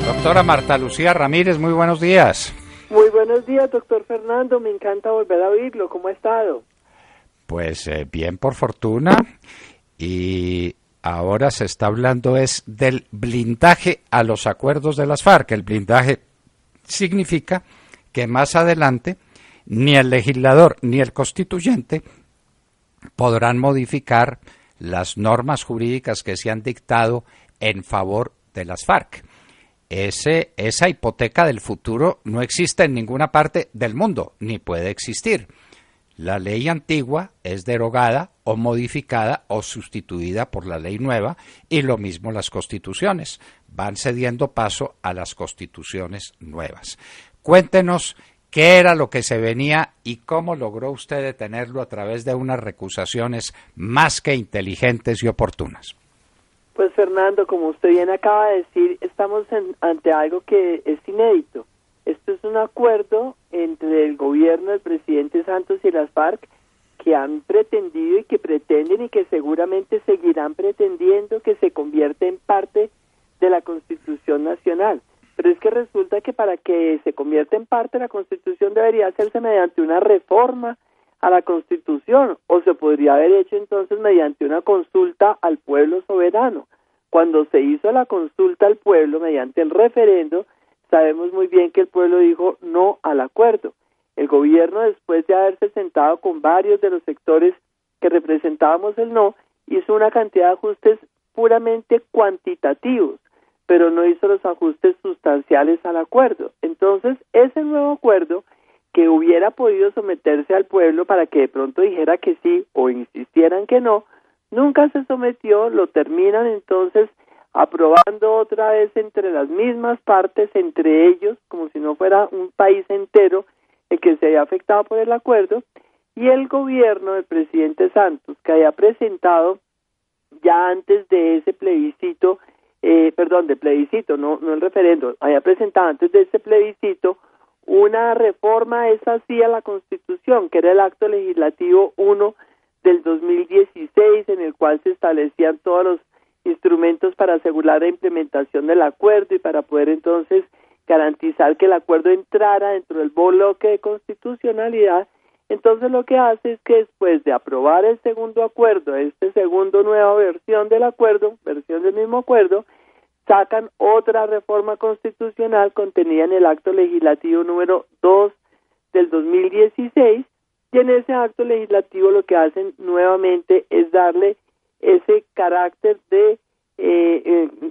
Doctora Marta Lucía Ramírez, muy buenos días. Muy buenos días, doctor Fernando. Me encanta volver a oírlo. ¿Cómo ha estado? Pues bien, por fortuna. Y ahora se está hablando es del blindaje a los acuerdos de las FARC. El blindaje significa que más adelante ni el legislador ni el constituyente podrán modificar las normas jurídicas que se han dictado en favor de las FARC. Esa hipoteca del futuro no existe en ninguna parte del mundo, ni puede existir. La ley antigua es derogada o modificada o sustituida por la ley nueva, y lo mismo las constituciones. Van cediendo paso a las constituciones nuevas. Cuéntenos qué era lo que se venía y cómo logró usted detenerlo a través de unas recusaciones más que inteligentes y oportunas. Pues Fernando, como usted bien acaba de decir, estamos ante algo que es inédito. Esto es un acuerdo entre el gobierno del presidente Santos y las FARC que han pretendido y que pretenden y que seguramente seguirán pretendiendo que se convierta en parte de la Constitución Nacional. Pero es que resulta que para que se convierta en parte de la Constitución debería hacerse mediante una reforma a la Constitución, o se podría haber hecho entonces mediante una consulta al pueblo soberano. Cuando se hizo la consulta al pueblo mediante el referendo, sabemos muy bien que el pueblo dijo no al acuerdo. El gobierno, después de haberse sentado con varios de los sectores que representábamos el no, hizo una cantidad de ajustes puramente cuantitativos, pero no hizo los ajustes sustanciales al acuerdo. Entonces, ese nuevo acuerdo que hubiera podido someterse al pueblo para que de pronto dijera que sí o insistieran que no, nunca se sometió. Lo terminan entonces aprobando otra vez entre las mismas partes, entre ellos, como si no fuera un país entero el que se había afectado por el acuerdo, y el gobierno del presidente Santos, que había presentado ya antes de ese plebiscito, no el referendo, había presentado antes de ese plebiscito una reforma esa sí a la Constitución, que era el acto legislativo 1 del 2016, en el cual se establecían todos los instrumentos para asegurar la implementación del acuerdo y para poder entonces garantizar que el acuerdo entrara dentro del bloque de constitucionalidad. Entonces lo que hace es que después de aprobar el segundo acuerdo, segundo nueva versión del acuerdo, versión del mismo acuerdo, sacan otra reforma constitucional contenida en el acto legislativo número 2 del 2016, y en ese acto legislativo lo que hacen nuevamente es darle ese carácter de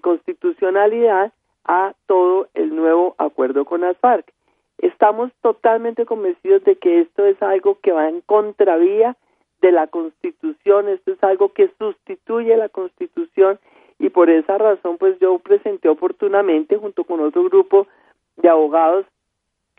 constitucionalidad a todo el nuevo acuerdo con las FARC. Estamos totalmente convencidos de que esto es algo que va en contravía de la Constitución, esto es algo que sustituye la Constitución, y por esa razón pues yo presenté oportunamente junto con otro grupo de abogados,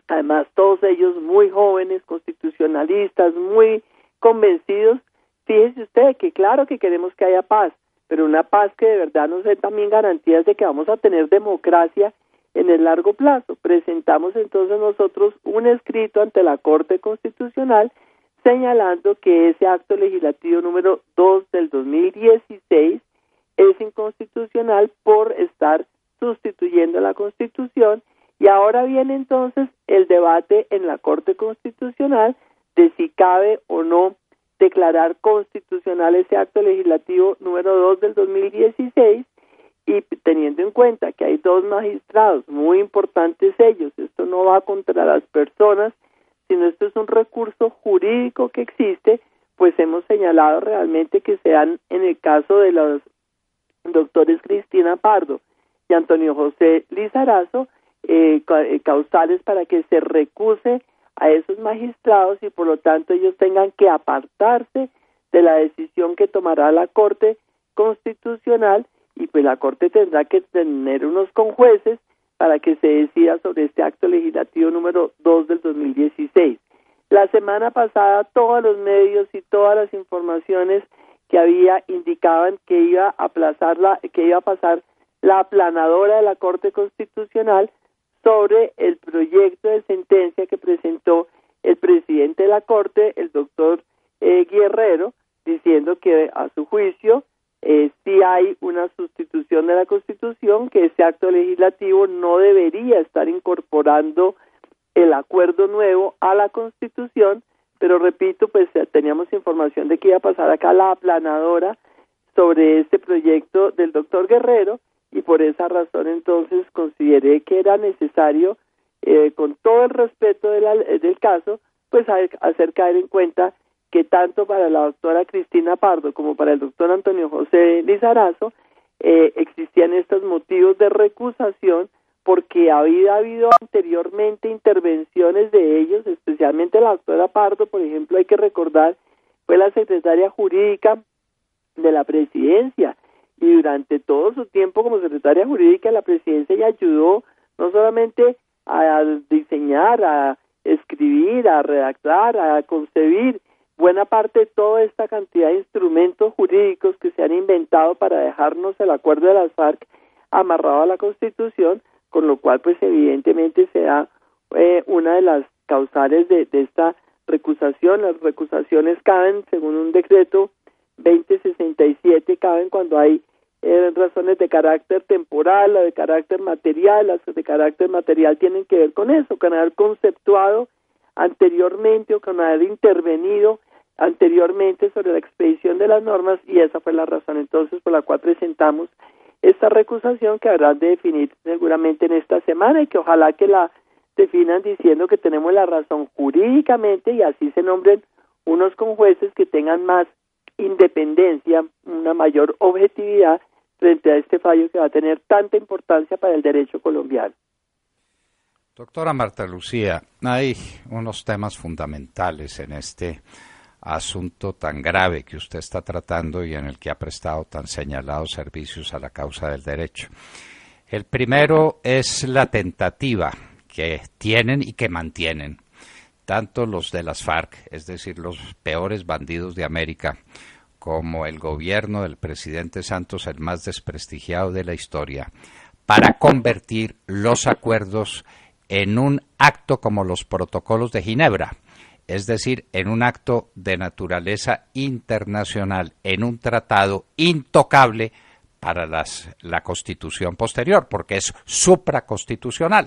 además todos ellos muy jóvenes, constitucionalistas, muy convencidos. Fíjese usted que claro que queremos que haya paz, pero una paz que de verdad nos dé también garantías de que vamos a tener democracia en el largo plazo. Presentamos entonces nosotros un escrito ante la Corte Constitucional señalando que ese acto legislativo número 2 del 2016 es inconstitucional por estar sustituyendo la Constitución, y ahora viene entonces el debate en la Corte Constitucional de si cabe o no declarar constitucional ese acto legislativo número 2 del 2016, y teniendo en cuenta que hay dos magistrados muy importantes ellos, esto no va contra las personas, sino esto es un recurso jurídico que existe, pues hemos señalado realmente que sean en el caso de los doctores Cristina Pardo y Antonio José Lizarazo, causales para que se recuse a esos magistrados y por lo tanto ellos tengan que apartarse de la decisión que tomará la Corte Constitucional, y pues la Corte tendrá que tener unos conjueces para que se decida sobre este acto legislativo número 2 del 2016. La semana pasada todos los medios y todas las informaciones que había indicaban que iba a pasar la aplanadora de la Corte Constitucional sobre el proyecto de sentencia que presentó el presidente de la Corte, el doctor Guerrero, diciendo que a su juicio sí hay una sustitución de la Constitución, que ese acto legislativo no debería estar incorporando el acuerdo nuevo a la Constitución, pero repito, pues teníamos información de que iba a pasar acá la aplanadora sobre este proyecto del doctor Guerrero, y por esa razón entonces consideré que era necesario, con todo el respeto del caso, pues hacer caer en cuenta que tanto para la doctora Cristina Pardo como para el doctor Antonio José Lizarazo existían estos motivos de recusación, porque había habido anteriormente intervenciones de ellos, especialmente la doctora Pardo, por ejemplo, hay que recordar, fue la secretaria jurídica de la presidencia, y durante todo su tiempo como secretaria jurídica de la presidencia ella ayudó no solamente a diseñar, a escribir, a redactar, a concebir buena parte de toda esta cantidad de instrumentos jurídicos que se han inventado para dejarnos el acuerdo de las FARC amarrado a la Constitución, con lo cual pues evidentemente se da una de las causales de esta recusación. Las recusaciones caben, según un decreto 2067, caben cuando hay razones de carácter temporal, o de carácter material. Las de carácter material tienen que ver con eso, con haber conceptuado anteriormente o con haber intervenido anteriormente sobre la expedición de las normas, y esa fue la razón entonces por la cual presentamos esta recusación, que habrán de definir seguramente en esta semana, y que ojalá que la definan diciendo que tenemos la razón jurídicamente, y así se nombren unos conjueces que tengan más independencia, una mayor objetividad frente a este fallo que va a tener tanta importancia para el derecho colombiano. Doctora Marta Lucía, hay unos temas fundamentales en este asunto tan grave que usted está tratando y en el que ha prestado tan señalados servicios a la causa del derecho. El primero es la tentativa que tienen y que mantienen tanto los de las FARC, es decir, los peores bandidos de América, como el gobierno del presidente Santos, el más desprestigiado de la historia, para convertir los acuerdos en un acto como los protocolos de Ginebra, es decir, en un acto de naturaleza internacional, en un tratado intocable para la Constitución posterior, porque es supraconstitucional.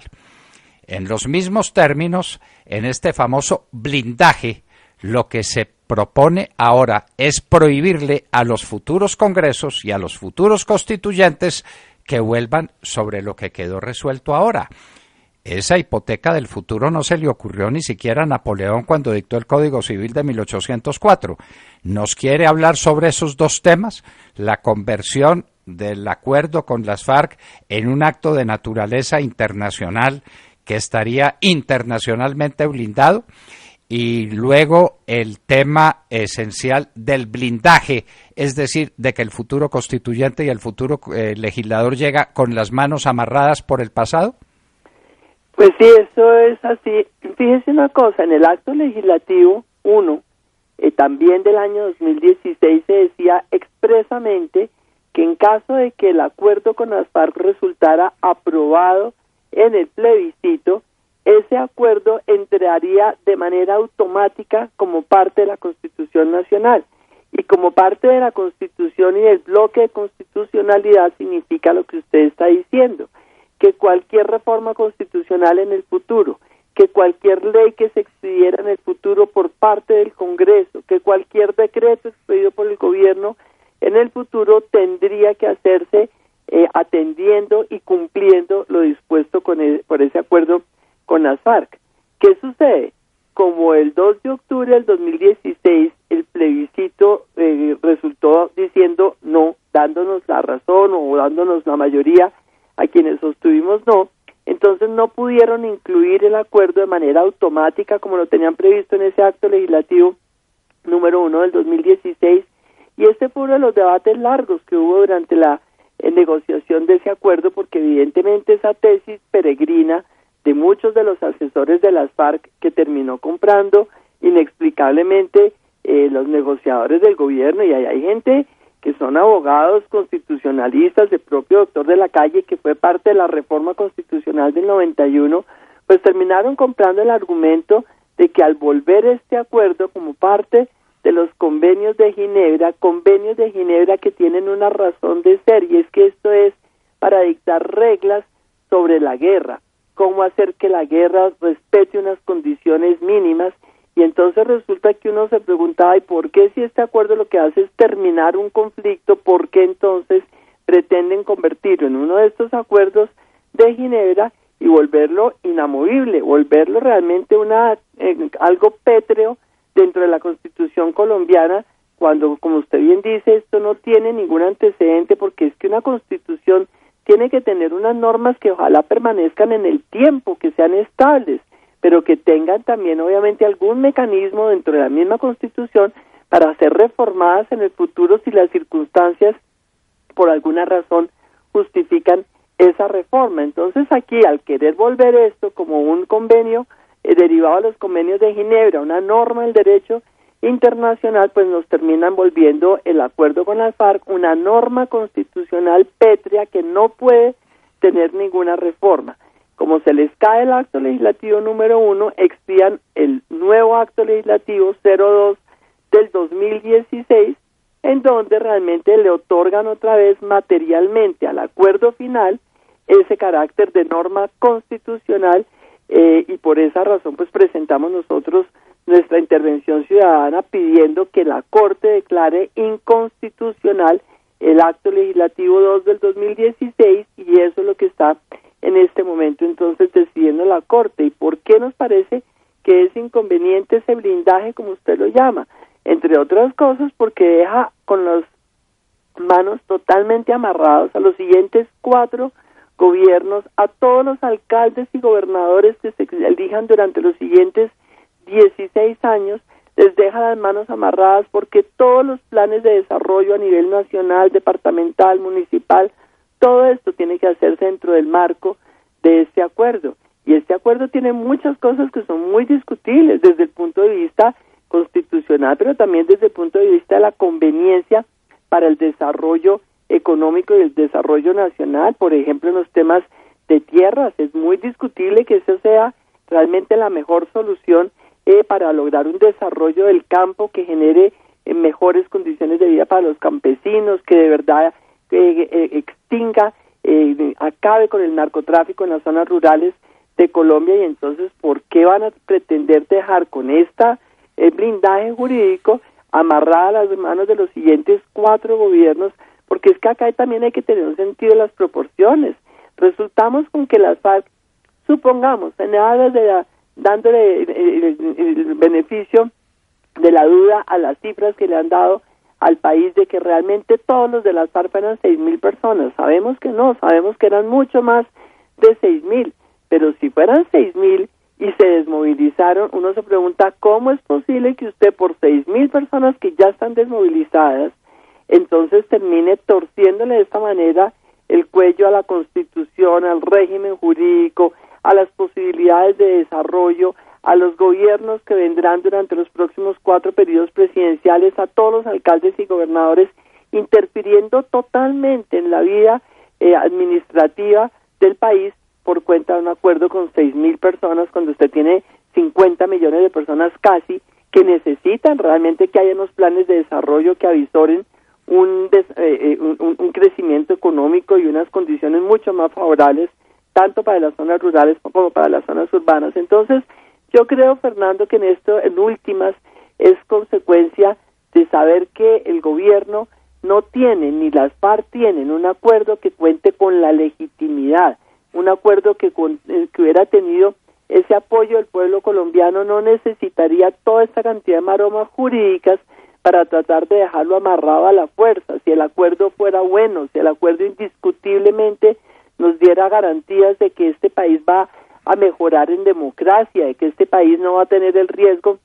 En los mismos términos, en este famoso blindaje, lo que se propone ahora es prohibirle a los futuros congresos y a los futuros constituyentes que vuelvan sobre lo que quedó resuelto ahora. Esa hipoteca del futuro no se le ocurrió ni siquiera a Napoleón cuando dictó el Código Civil de 1804. ¿Nos quiere hablar sobre esos dos temas? La conversión del acuerdo con las FARC en un acto de naturaleza internacional que estaría internacionalmente blindado, y luego el tema esencial del blindaje, es decir, de que el futuro constituyente y el futuro legislador llega con las manos amarradas por el pasado. Pues sí, eso es así. Fíjese una cosa, en el acto legislativo 1, también del año 2016, se decía expresamente que en caso de que el acuerdo con las FARC resultara aprobado en el plebiscito, ese acuerdo entraría de manera automática como parte de la Constitución Nacional. Y como parte de la Constitución y del bloque de constitucionalidad significa lo que usted está diciendo, que cualquier reforma constitucional en el futuro, que cualquier ley que se expidiera en el futuro por parte del Congreso, que cualquier decreto expedido por el gobierno en el futuro tendría que hacerse atendiendo y cumpliendo lo dispuesto por ese acuerdo con las FARC. ¿Qué sucede? Como el 2 de octubre del 2016 el plebiscito resultó diciendo no, dándonos la razón o dándonos la mayoría a quienes sostuvimos no, entonces no pudieron incluir el acuerdo de manera automática como lo tenían previsto en ese acto legislativo número 1 del 2016, y este fue uno de los debates largos que hubo durante la negociación de ese acuerdo, porque evidentemente esa tesis peregrina de muchos de los asesores de las FARC que terminó comprando inexplicablemente los negociadores del gobierno, y hay gente que son abogados constitucionalistas, el propio doctor de la Calle, que fue parte de la reforma constitucional del 91, pues terminaron comprando el argumento de que al volver este acuerdo como parte de los convenios de Ginebra que tienen una razón de ser, y es que esto es para dictar reglas sobre la guerra, cómo hacer que la guerra respete unas condiciones mínimas. Y entonces resulta que uno se preguntaba, ¿y por qué si este acuerdo lo que hace es terminar un conflicto, por qué entonces pretenden convertirlo en uno de estos acuerdos de Ginebra y volverlo inamovible, volverlo realmente algo pétreo dentro de la Constitución colombiana, cuando, como usted bien dice, esto no tiene ningún antecedente, porque es que una Constitución tiene que tener unas normas que ojalá permanezcan en el tiempo, que sean estables, pero que tengan también obviamente algún mecanismo dentro de la misma Constitución para ser reformadas en el futuro si las circunstancias por alguna razón justifican esa reforma. Entonces aquí, al querer volver esto como un convenio derivado de los convenios de Ginebra, una norma del derecho internacional, pues nos terminan volviendo el acuerdo con las FARC una norma constitucional pétrea que no puede tener ninguna reforma. Como se les cae el acto legislativo número 1, expían el nuevo acto legislativo 02 del 2016, en donde realmente le otorgan otra vez materialmente al acuerdo final ese carácter de norma constitucional, y por esa razón pues presentamos nosotros nuestra intervención ciudadana pidiendo que la Corte declare inconstitucional el acto legislativo 2 del 2016, y eso es lo que está en este momento entonces decidiendo la Corte. ¿Y por qué nos parece que es inconveniente ese blindaje, como usted lo llama? Entre otras cosas porque deja con las manos totalmente amarrados a los siguientes 4 gobiernos, a todos los alcaldes y gobernadores que se elijan durante los siguientes 16 años, les deja las manos amarradas, porque todos los planes de desarrollo a nivel nacional, departamental, municipal, todo esto tiene que hacerse dentro del marco de este acuerdo. Y este acuerdo tiene muchas cosas que son muy discutibles desde el punto de vista constitucional, pero también desde el punto de vista de la conveniencia para el desarrollo económico y el desarrollo nacional. Por ejemplo, en los temas de tierras, es muy discutible que eso sea realmente la mejor solución para lograr un desarrollo del campo que genere mejores condiciones de vida para los campesinos, que de verdad extinga, acabe con el narcotráfico en las zonas rurales de Colombia. Y entonces, ¿por qué van a pretender dejar con esta blindaje jurídico amarrada las manos de los siguientes 4 gobiernos? Porque es que acá también hay que tener un sentido de las proporciones. Resultamos con que las FARC, supongamos, dándole el beneficio de la duda a las cifras que le han dado al país de que realmente todos los de las FARC eran 6.000 personas. Sabemos que no, sabemos que eran mucho más de 6.000, pero si fueran 6.000 y se desmovilizaron, uno se pregunta cómo es posible que usted por 6.000 personas que ya están desmovilizadas, entonces termine torciéndole de esta manera el cuello a la Constitución, al régimen jurídico, a las posibilidades de desarrollo, a los gobiernos que vendrán durante los próximos 4 periodos presidenciales, a todos los alcaldes y gobernadores, interfiriendo totalmente en la vida administrativa del país por cuenta de un acuerdo con 6.000 personas, cuando usted tiene 50 millones de personas casi que necesitan realmente que haya unos planes de desarrollo que avisoren un crecimiento económico y unas condiciones mucho más favorables tanto para las zonas rurales como para las zonas urbanas. Entonces, yo creo, Fernando, que en esto, en últimas, es consecuencia de saber que el gobierno no tiene, ni las FARC tienen, un acuerdo que cuente con la legitimidad, un acuerdo que hubiera tenido ese apoyo del pueblo colombiano. No necesitaría toda esta cantidad de maromas jurídicas para tratar de dejarlo amarrado a la fuerza. Si el acuerdo fuera bueno, si el acuerdo indiscutiblemente nos diera garantías de que este país va a mejorar en democracia, de que este país no va a tener el riesgo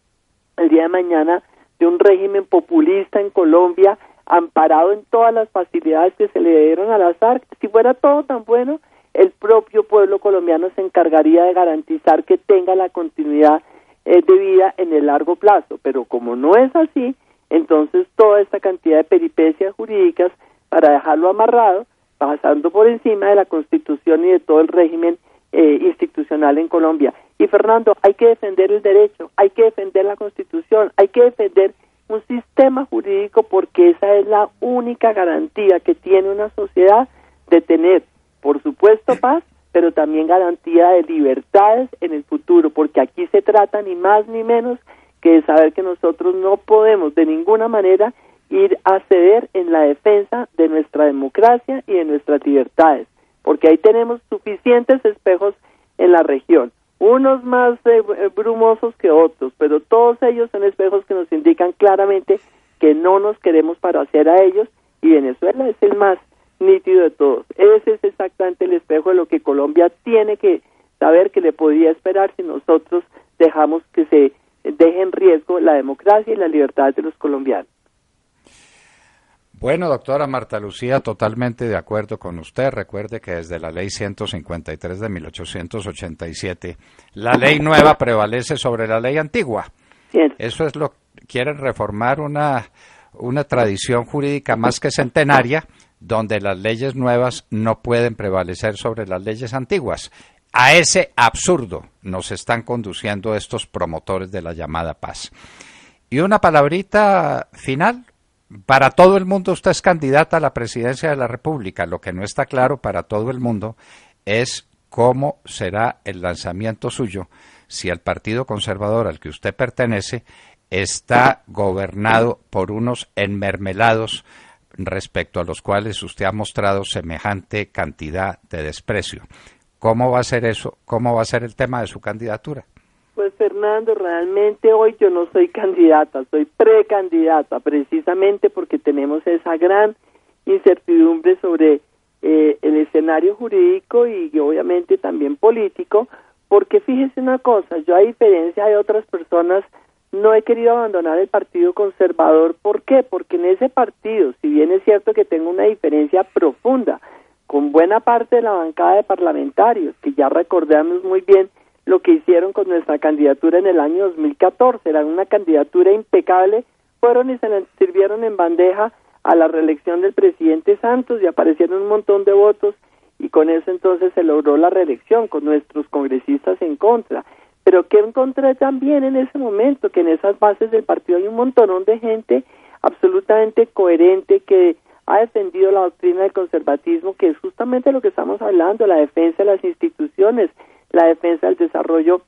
el día de mañana de un régimen populista en Colombia, amparado en todas las facilidades que se le dieron a las FARC. Si fuera todo tan bueno, el propio pueblo colombiano se encargaría de garantizar que tenga la continuidad de vida en el largo plazo. Pero como no es así, entonces toda esta cantidad de peripecias jurídicas para dejarlo amarrado, pasando por encima de la Constitución y de todo el régimen institucional en Colombia. Y Fernando, hay que defender el derecho, hay que defender la Constitución, hay que defender un sistema jurídico, porque esa es la única garantía que tiene una sociedad de tener, por supuesto, paz, pero también garantía de libertades en el futuro, porque aquí se trata ni más ni menos que de saber que nosotros no podemos de ninguna manera ir a ceder en la defensa de nuestra democracia y de nuestras libertades, porque ahí tenemos suficientes espejos en la región, unos más brumosos que otros, pero todos ellos son espejos que nos indican claramente que no nos queremos parecer a ellos, y Venezuela es el más nítido de todos. Ese es exactamente el espejo de lo que Colombia tiene que saber que le podría esperar si nosotros dejamos que se deje en riesgo la democracia y la libertad de los colombianos. Bueno, doctora Marta Lucía, totalmente de acuerdo con usted. Recuerde que desde la ley 153 de 1887, la ley nueva prevalece sobre la ley antigua. Bien. Eso es lo que quieren reformar, una tradición jurídica más que centenaria, donde las leyes nuevas no pueden prevalecer sobre las leyes antiguas. A ese absurdo nos están conduciendo estos promotores de la llamada paz. Y una palabrita final. Para todo el mundo usted es candidata a la presidencia de la República. Lo que no está claro para todo el mundo es cómo será el lanzamiento suyo si el Partido Conservador al que usted pertenece está gobernado por unos enmermelados respecto a los cuales usted ha mostrado semejante cantidad de desprecio. ¿Cómo va a ser eso? ¿Cómo va a ser el tema de su candidatura? Pues Fernando, realmente hoy yo no soy candidata, soy precandidata, precisamente porque tenemos esa gran incertidumbre sobre el escenario jurídico y obviamente también político, porque fíjese una cosa, yo a diferencia de otras personas no he querido abandonar el Partido Conservador. ¿Por qué? Porque en ese partido, si bien es cierto que tengo una diferencia profunda con buena parte de la bancada de parlamentarios, que ya recordamos muy bien lo que hicieron con nuestra candidatura en el año 2014, era una candidatura impecable, fueron y se le sirvieron en bandeja a la reelección del presidente Santos y aparecieron un montón de votos y con eso entonces se logró la reelección con nuestros congresistas en contra. Pero que encontré también en ese momento, que en esas bases del partido hay un montonón de gente absolutamente coherente que ha defendido la doctrina del conservatismo, que es justamente lo que estamos hablando, la defensa de las instituciones, la defensa del desarrollo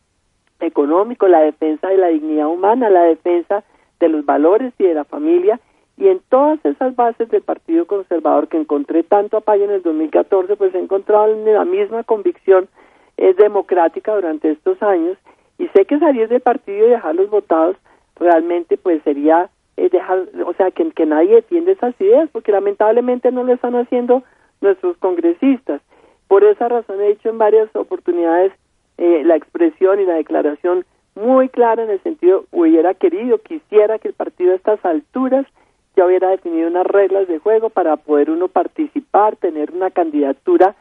económico, la defensa de la dignidad humana, la defensa de los valores y de la familia, y en todas esas bases del Partido Conservador que encontré tanto apoyo en el 2014, pues he encontrado la misma convicción democrática durante estos años, y sé que salir del partido y dejar los votados realmente pues sería dejar, o sea, que nadie defiende esas ideas, porque lamentablemente no lo están haciendo nuestros congresistas. Por esa razón he hecho en varias oportunidades la expresión y la declaración muy clara en el sentido, quisiera que el partido a estas alturas ya hubiera definido unas reglas de juego para poder uno participar, tener una candidatura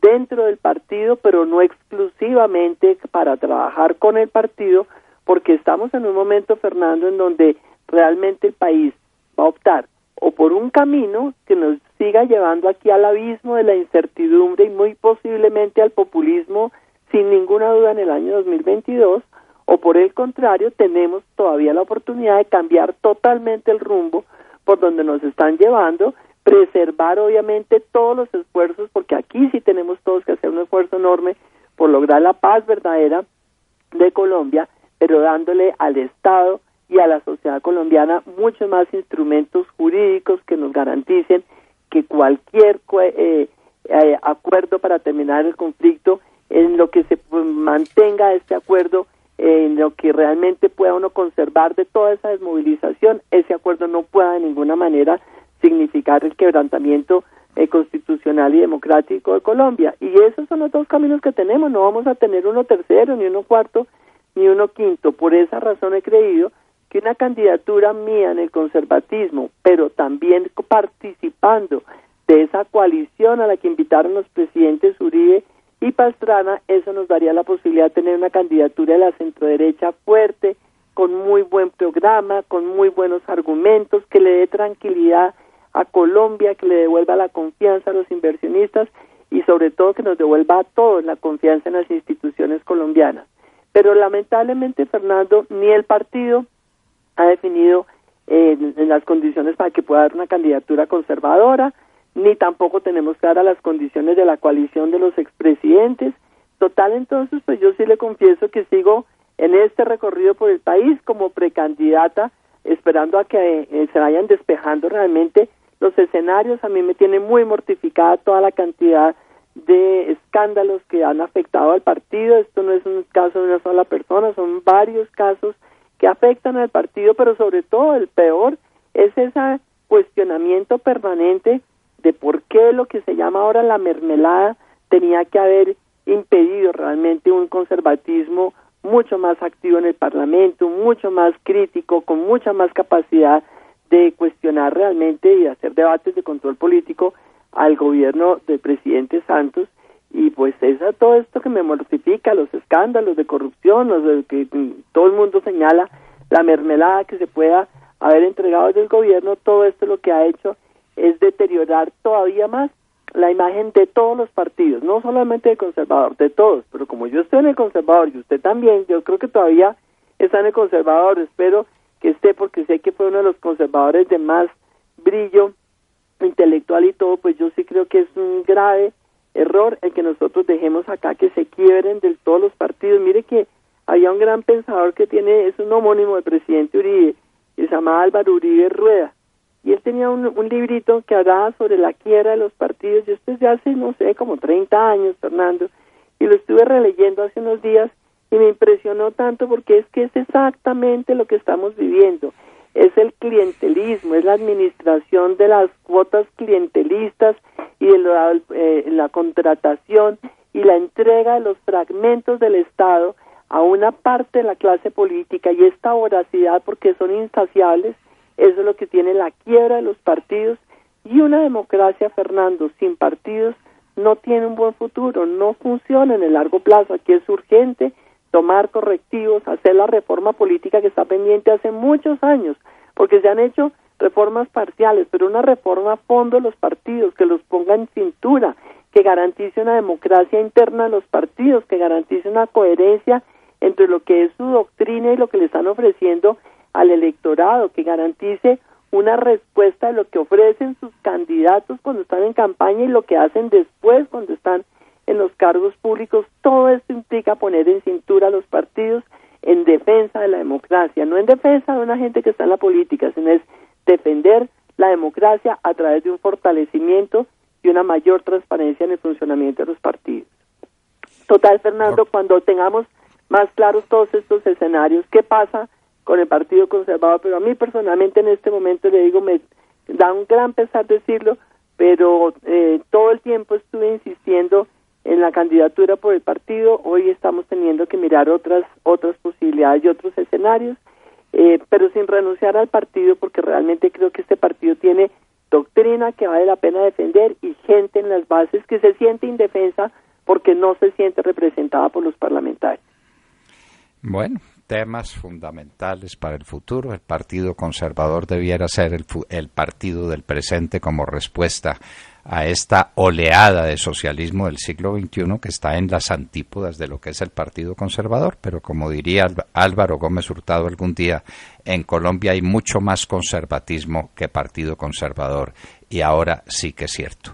dentro del partido, pero no exclusivamente para trabajar con el partido, porque estamos en un momento, Fernando, en donde realmente el país va a optar o por un camino que nos siga llevando aquí al abismo de la incertidumbre y muy posiblemente al populismo sin ninguna duda en el año 2022, o por el contrario tenemos todavía la oportunidad de cambiar totalmente el rumbo por donde nos están llevando, preservar obviamente todos los esfuerzos, porque aquí sí tenemos todos que hacer un esfuerzo enorme por lograr la paz verdadera de Colombia, pero dándole al Estado y a la sociedad colombiana muchos más instrumentos jurídicos que nos garanticen que cualquier acuerdo para terminar el conflicto, en lo que se mantenga este acuerdo, en lo que realmente pueda uno conservar de toda esa desmovilización, ese acuerdo no pueda de ninguna manera significar el quebrantamiento constitucional y democrático de Colombia. Y esos son los dos caminos que tenemos, no vamos a tener uno tercero, ni uno cuarto, ni uno quinto. Por esa razón he creído que una candidatura mía en el conservatismo, pero también participando de esa coalición a la que invitaron los presidentes Uribe y Pastrana, eso nos daría la posibilidad de tener una candidatura de la centroderecha fuerte, con muy buen programa, con muy buenos argumentos, que le dé tranquilidad a Colombia, que le devuelva la confianza a los inversionistas y sobre todo que nos devuelva a todos la confianza en las instituciones colombianas. Pero lamentablemente, Fernando, ni el partido ha definido en las condiciones para que pueda haber una candidatura conservadora, ni tampoco tenemos claras las condiciones de la coalición de los expresidentes. Total, entonces, pues yo sí le confieso que sigo en este recorrido por el país como precandidata, esperando a que se vayan despejando realmente los escenarios. A mí me tiene muy mortificada toda la cantidad de escándalos que han afectado al partido. Esto no es un caso de una sola persona, son varios casos que afectan al partido, pero sobre todo el peor es ese cuestionamiento permanente de por qué lo que se llama ahora la mermelada tenía que haber impedido realmente un conservatismo mucho más activo en el Parlamento, mucho más crítico, con mucha más capacidad de cuestionar realmente y hacer debates de control político al gobierno del presidente Santos. Y pues todo esto que me mortifica, los escándalos de corrupción, los de que todo el mundo señala, la mermelada que se pueda haber entregado desde el gobierno, todo esto lo que ha hecho es deteriorar todavía más la imagen de todos los partidos, no solamente del conservador, de todos. Pero como yo estoy en el conservador y usted también, yo creo que todavía está en el conservador, espero que esté, porque sé que fue uno de los conservadores de más brillo intelectual y todo, pues yo sí creo que es un grave error el que nosotros dejemos acá que se quiebren del todos los partidos. Mire que había un gran pensador que es un homónimo del presidente Uribe, que se llamaba Álvaro Uribe Rueda, y él tenía un librito que hablaba sobre la quiebra de los partidos, y esto es de hace, no sé, como 30 años, Fernando, y lo estuve releyendo hace unos días, y me impresionó tanto porque es que es exactamente lo que estamos viviendo. Es el clientelismo, es la administración de las cuotas clientelistas y de la contratación y la entrega de los fragmentos del Estado a una parte de la clase política, y esta voracidad, porque son insaciables, eso es lo que tiene la quiebra de los partidos. Y una democracia, Fernando, sin partidos no tiene un buen futuro, no funciona en el largo plazo. Aquí es urgente tomar correctivos, hacer la reforma política que está pendiente hace muchos años, porque se han hecho reformas parciales, pero una reforma a fondo de los partidos, que los ponga en cintura, que garantice una democracia interna de los partidos, que garantice una coherencia entre lo que es su doctrina y lo que le están ofreciendo al electorado, que garantice una respuesta de lo que ofrecen sus candidatos cuando están en campaña y lo que hacen después cuando están en los cargos públicos. Todo esto implica poner en cintura a los partidos en defensa de la democracia, no en defensa de una gente que está en la política, sino es defender la democracia a través de un fortalecimiento y una mayor transparencia en el funcionamiento de los partidos. Total, Fernando, cuando tengamos más claros todos estos escenarios, ¿qué pasa con el Partido Conservador? Pero a mí personalmente en este momento, le digo, me da un gran pesar decirlo, pero todo el tiempo estuve insistiendo en la candidatura por el partido. Hoy estamos teniendo que mirar otras posibilidades y otros escenarios, pero sin renunciar al partido, porque realmente creo que este partido tiene doctrina que vale la pena defender y gente en las bases que se siente indefensa porque no se siente representada por los parlamentarios. Bueno, temas fundamentales para el futuro. El Partido Conservador debiera ser el partido del presente como respuesta a esta oleada de socialismo del siglo XXI que está en las antípodas de lo que es el Partido Conservador, pero como diría Álvaro Gómez Hurtado algún día, en Colombia hay mucho más conservatismo que Partido Conservador, y ahora sí que es cierto.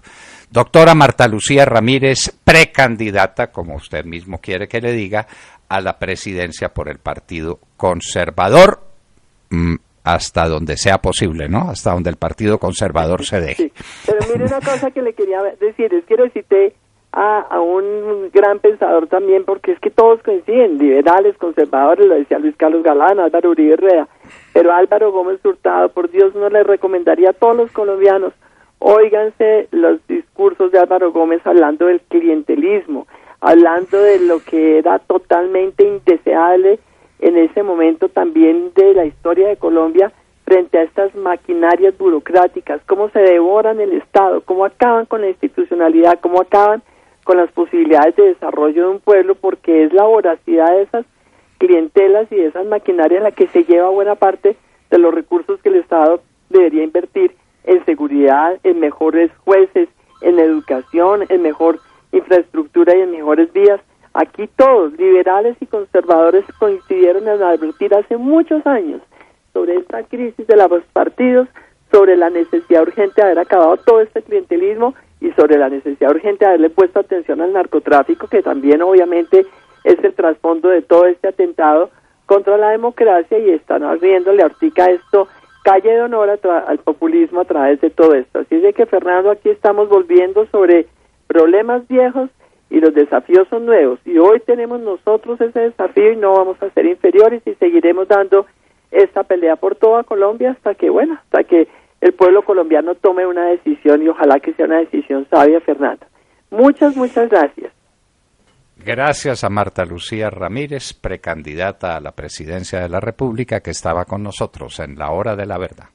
Doctora Marta Lucía Ramírez, precandidata, como usted mismo quiere que le diga, a la presidencia por el Partido Conservador, hasta donde sea posible, ¿no? Hasta donde el Partido Conservador se deje. Sí. Pero mire, una cosa que le quería decir, es que le cité a un gran pensador también, porque es que todos coinciden, liberales, conservadores, lo decía Luis Carlos Galán, Álvaro Uribe Rueda, pero Álvaro Gómez Hurtado, por Dios, no le recomendaría a todos los colombianos, óiganse los discursos de Álvaro Gómez hablando del clientelismo, hablando de lo que era totalmente indeseable en ese momento también de la historia de Colombia frente a estas maquinarias burocráticas, cómo se devoran el Estado, cómo acaban con la institucionalidad, cómo acaban con las posibilidades de desarrollo de un pueblo, porque es la voracidad de esas clientelas y de esas maquinarias la que se lleva buena parte de los recursos que el Estado debería invertir en seguridad, en mejores jueces, en educación, en mejor infraestructura y en mejores vías. Aquí todos, liberales y conservadores, coincidieron en advertir hace muchos años sobre esta crisis de los partidos, sobre la necesidad urgente de haber acabado todo este clientelismo y sobre la necesidad urgente de haberle puesto atención al narcotráfico, que también obviamente es el trasfondo de todo este atentado contra la democracia, y están abriéndole ahorita esto calle de honor al populismo a través de todo esto. Así es de que, Fernando, aquí estamos volviendo sobre problemas viejos y los desafíos son nuevos, y hoy tenemos nosotros ese desafío y no vamos a ser inferiores y seguiremos dando esta pelea por toda Colombia hasta que el pueblo colombiano tome una decisión, y ojalá que sea una decisión sabia, Fernando. Muchas gracias. Gracias a Marta Lucía Ramírez, precandidata a la presidencia de la República, que estaba con nosotros en La Hora de la Verdad.